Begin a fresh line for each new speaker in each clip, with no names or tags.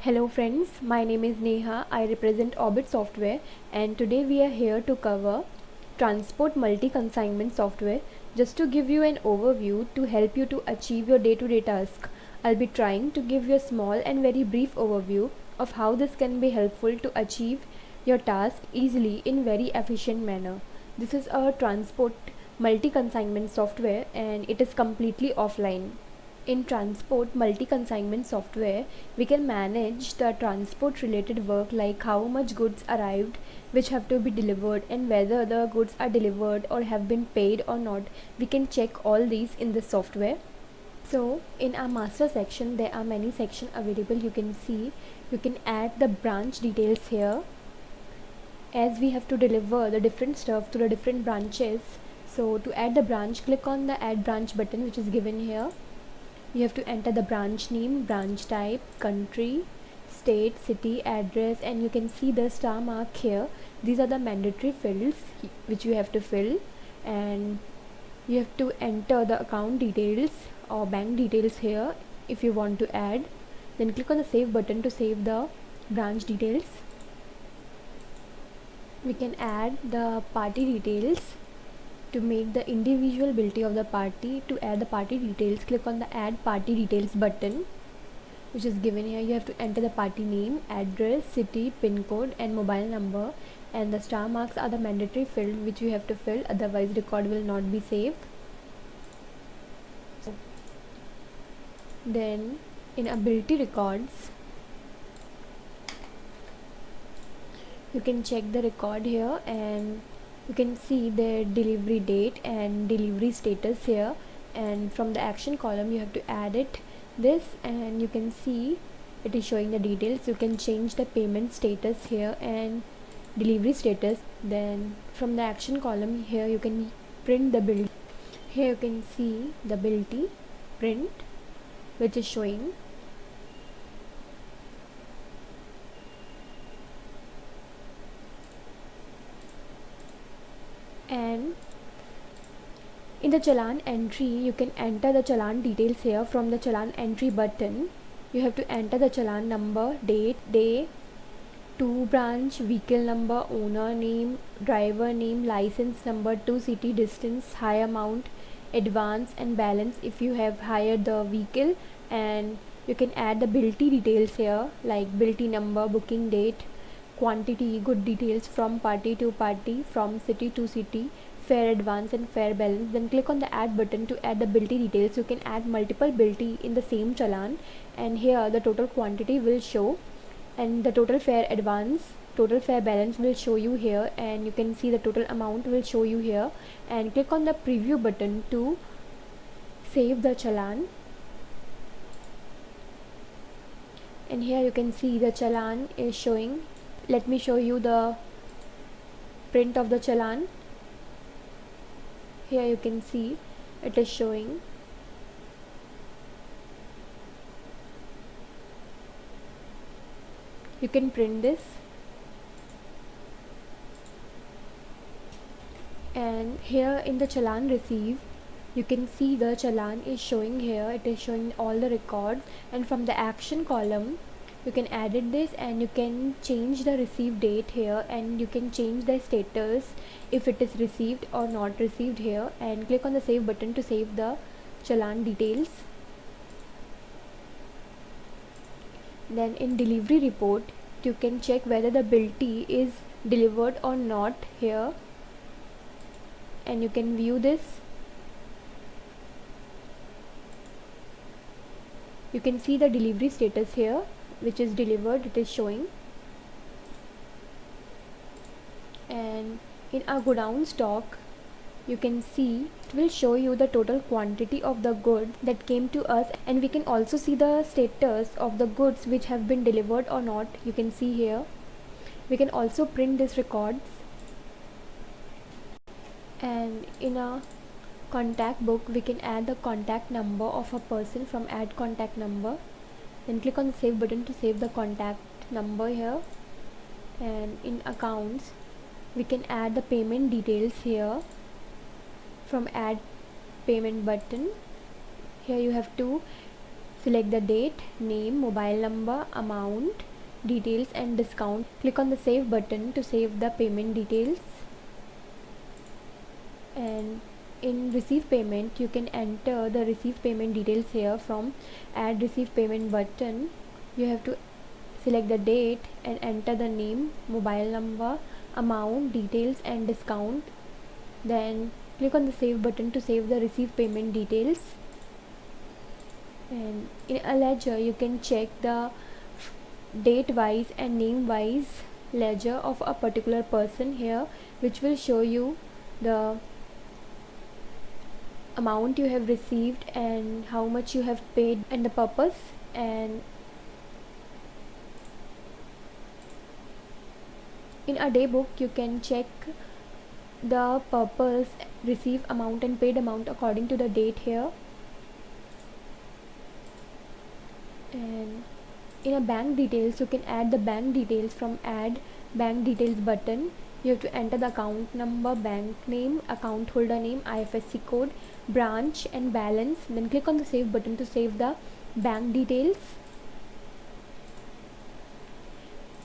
Hello friends, my name is Neha. I represent Orbit Software and today we are here to cover Transport Multi-Consignment Software. Just to give you an overview to help you to achieve your day-to-day task, I'll be trying to give you a small and very brief overview of how this can be helpful to achieve your task easily in very efficient manner. This is a Transport Multi-Consignment Software and it is completely offline. In transport multi-consignment software, we can manage the transport related work like how much goods arrived, which have to be delivered, and whether the goods are delivered or have been paid or not. We can check all these in the software. So in our master section, there are many sections available. You can see you can add the branch details here, as we have to deliver the different stuff to the different branches. So to add the branch, click on the add branch button which is given here. You have to enter the branch name, branch type, country, state, city, address, and you can see the star mark here. These are the mandatory fields which you have to fill, and you have to enter the account details or bank details here if you want to add. Then click on the save button to save the branch details. We can add the party details. To make the indivisibility of the party, to add the party details, click on the add party details button which is given here. You have to enter the party name, address, city, pin code and mobile number, and the star marks are the mandatory field which you have to fill, otherwise record will not be saved. Then in ability records, you can check the record here and you can see the delivery date and delivery status here, and from the action column you have to add this, and you can see it is showing the details. You can change the payment status here and delivery status. Then from the action column here you can print the bill. Here you can see the ability print which is showing. And in the Challan entry, you can enter the Challan details here. From the Challan entry button, you have to enter the Challan number, date, day, to branch, vehicle number, owner name, driver name, license number, to city, distance, high amount, advance and balance if you have hired the vehicle. And you can add the ability details here like ability number, booking date, quantity, good details, from party to party, from city to city, fare advance and fare balance. Then click on the add button to add the ability details. You can add multiple ability in the same challan, and here the total quantity will show, and the total fare advance, total fare balance will show you here, and you can see the total amount will show you here. And click on the preview button to save the challan, and here you can see the challan is showing. Let me show you the print of the challan. Here you can see it is showing. You can print this, and here in the challan receive, you can see the challan is showing here. It is showing all the records, and from the action column you can edit this, and you can change the receive date here, and you can change the status if it is received or not received here, and click on the save button to save the challan details. Then in delivery report, you can check whether the ability is delivered or not here, and you can view this. You can see the delivery status here, which is delivered, it is showing. And in our godown stock, you can see it will show you the total quantity of the goods that came to us, and we can also see the status of the goods which have been delivered or not. You can see here. We can also print these records. And in a contact book, we can add the contact number of a person from add contact number. Then click on the save button to save the contact number here. And in accounts, we can add the payment details here from add payment button. Here you have to select the date, name, mobile number, amount, details and discount. Click on the save button to save the payment details. And in receive payment, you can enter the receive payment details here from add receive payment button. You have to select the date and enter the name, mobile number, amount, details and discount. Then click on the save button to save the receive payment details. And in a ledger, you can check the date wise and name wise ledger of a particular person here, which will show you the amount you have received and how much you have paid and the purpose. And in a Daybook, you can check the purpose, receive amount and paid amount according to the date here. And in a bank details, you can add the bank details from add bank details button. You have to enter the account number, bank name, account holder name, IFSC code, branch and balance. Then click on the save button to save the bank details.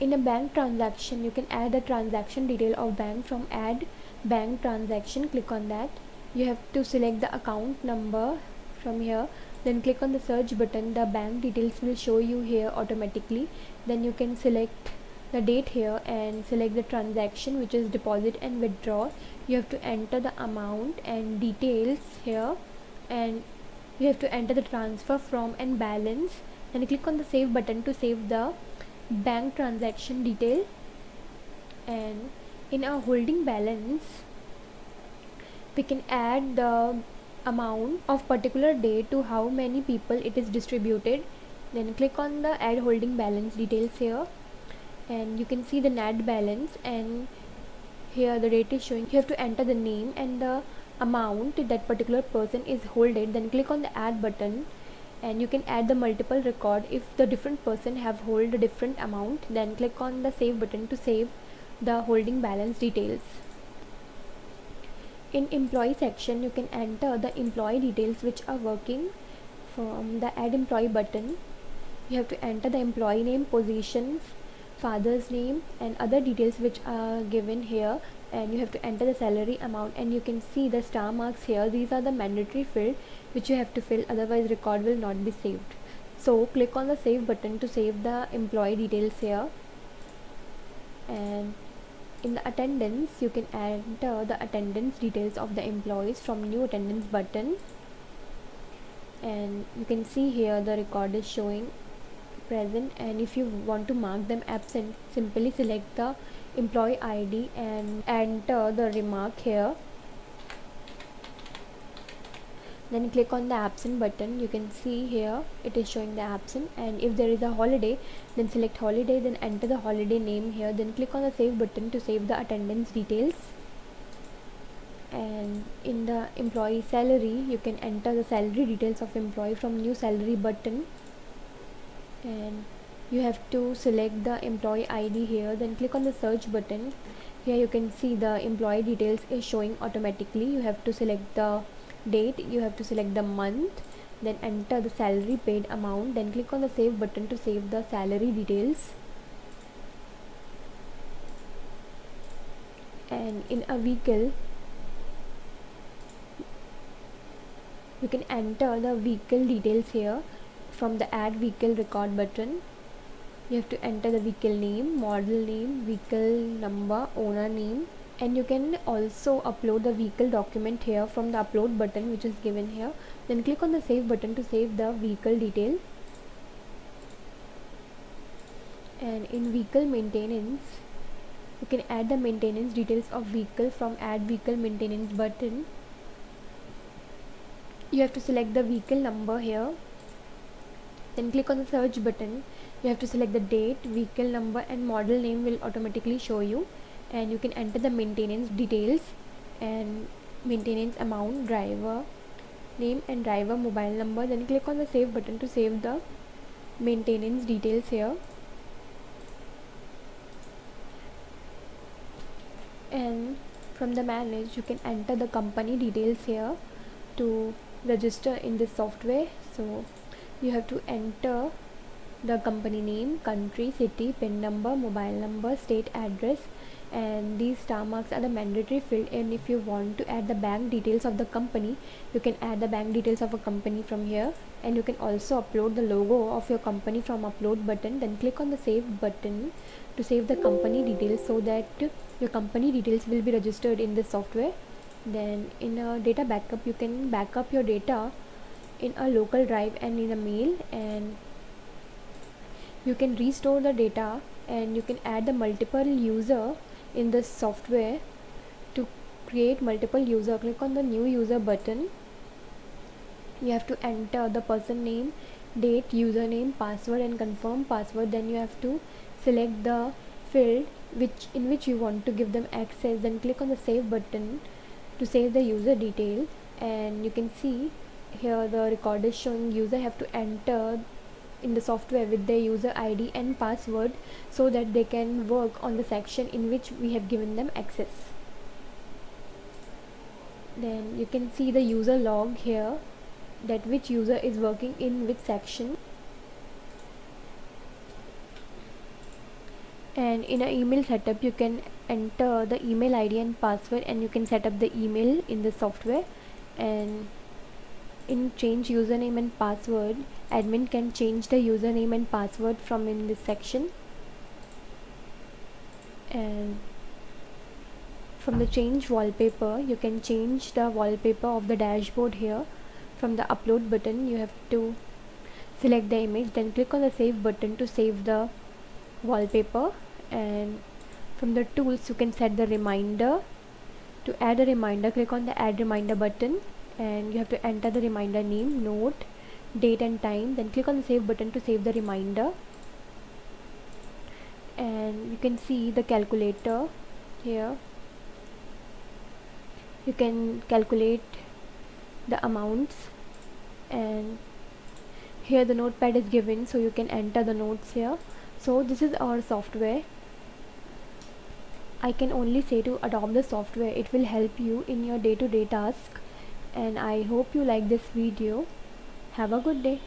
In a bank transaction, you can add the transaction detail of bank from add bank transaction. Click on that. You have to select the account number from here. Then click on the search button. The bank details will show you here automatically. Then you can select the date here and select the transaction, which is deposit and withdraw. You have to enter the amount and details here, and you have to enter the transfer from and balance. Then click on the save button to save the bank transaction detail. And in our holding balance, we can add the amount of particular day to how many people it is distributed. Then click on the add holding balance details here, and you can see the net balance, and here the date is showing. You have to enter the name and the amount that particular person is holding. Then click on the add button, and you can add the multiple record if the different person have hold a different amount. Then click on the save button to save the holding balance details. In employee section, you can enter the employee details which are working from the add employee button. You have to enter the employee name, position, father's name and other details which are given here, and you have to enter the salary amount. And you can see the star marks here. These are the mandatory field which you have to fill, otherwise record will not be saved. So click on the save button to save the employee details here. And in the attendance, you can enter the attendance details of the employees from new attendance button. And you can see here the record is showing present, and if you want to mark them absent, simply select the employee ID and enter the remark here. Then click on the absent button. You can see here it is showing the absent, and if there is a holiday, then select holiday, then enter the holiday name here. Then click on the save button to save the attendance details. And in the employee salary, you can enter the salary details of employee from new salary button, and you have to select the employee ID here. Then click on the search button. Here you can see the employee details is showing automatically. You have to select the date, you have to select the month, then enter the salary paid amount. Then click on the save button to save the salary details. And in a vehicle, you can enter the vehicle details here from the add vehicle record button. You have to enter the vehicle name, model name, vehicle number, owner name, and you can also upload the vehicle document here from the upload button which is given here. Then click on the save button to save the vehicle detail. And in vehicle maintenance, you can add the maintenance details of vehicle from add vehicle maintenance button. You have to select the vehicle number here, then click on the search button. You have to select the date, vehicle number and model name will automatically show you, and you can enter the maintenance details and maintenance amount, driver name and driver mobile number. Then click on the save button to save the maintenance details here. And from the manage, you can enter the company details here to register in this software. So You have to enter the company name, country, city, PIN number, mobile number, state address, and these star marks are the mandatory field. And if you want to add the bank details of the company, you can add the bank details of a company from here, and you can also upload the logo of your company from upload button. Then click on the save button to save the company details so that your company details will be registered in this software. Then in a data backup, you can back up your data in a local drive and in a mail, and you can restore the data, and you can add the multiple user in this software. To create multiple user, click on the new user button. You have to enter the person name, date, username, password, and confirm password. Then you have to select the field in which you want to give them access. Then click on the save button to save the user detail, and you can see here the record is showing user have to enter in the software with their user ID and password so that they can work on the section in which we have given them access. Then you can see the user log here, that which user is working in which section. And in an email setup, you can enter the email ID and password, and you can set up the email in the software. And in change username and password, admin can change the username and password from in this section. And from the change wallpaper, you can change the wallpaper of the dashboard here. From the upload button, you have to select the image, then click on the save button to save the wallpaper. And from the tools, you can set the reminder. To add a reminder, click on the add reminder button, and you have to enter the reminder name, note, date and time. Then click on the save button to save the reminder. And you can see the calculator here. You can calculate the amounts, and here the notepad is given, so you can enter the notes here. So this is our software. I can only say to adopt the software. It will help you in your day-to-day task, and I hope you like this video. Have a good day.